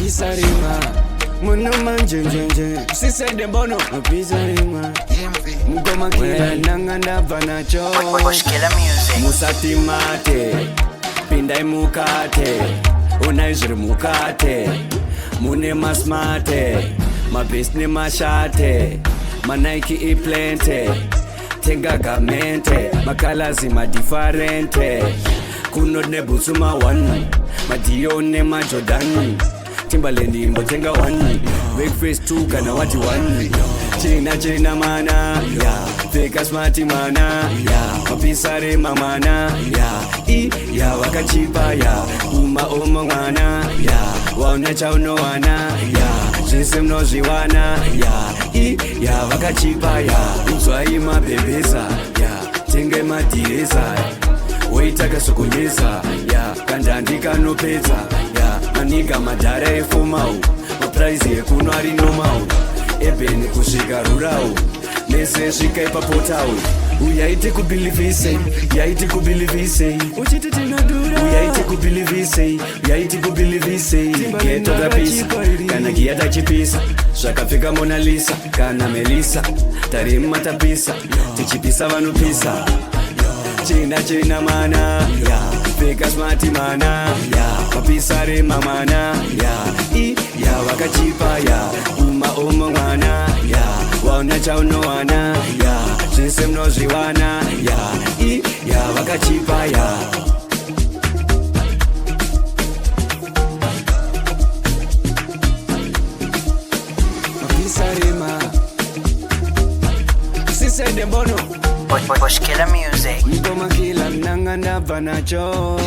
Pisarima Muno manjenjenje Sise de bono Pisarima Mugoma kila nanganda vanacho Musati mate Pindai mukate Unaizri mukate Mune masmate Mabisni mashate Manaiki iplente Tenga gamente Makalazi madifarente Kuno nebusuma one Madione majodan Timbaland mbotenga one Big face two kana wati one China mana yeah. Fake smarty mana yeah. Mapisare mamana yeah. Ya wakachipa yeah. Uma mwana yeah. Waone chauno wana yeah. Jisem no jiwana yeah. Ya wakachipa yeah. Uzwai mabebeza yeah. Tenge madireza Waitaka sokonyeza yeah. Kandandika no peza yeah. Maniga madara efomau Maprize yekunwari nomau Ebeni kushika rurau Nese shika ipapotau Uyaite kubilivise Yaite kubilivise Uchitete nadura Uyaite kubilivise Yaite kubilivise Geto da pisa Kana giata chipisa Shakafika Mona Lisa Kana Melissa Tarima tapisa Tichipisa vanu pisa China mana yeah. Fake smarty mana yeah. Mapisare mamana yeah. Ya wakachipa yeah. Uma mwana yeah. Waona chauno wana yeah. Jisem no jiwana yeah. Ya wakachipa yeah. Mapisarima Sise de bono Bushkilla Music. Mugoma kila nanganda vanacho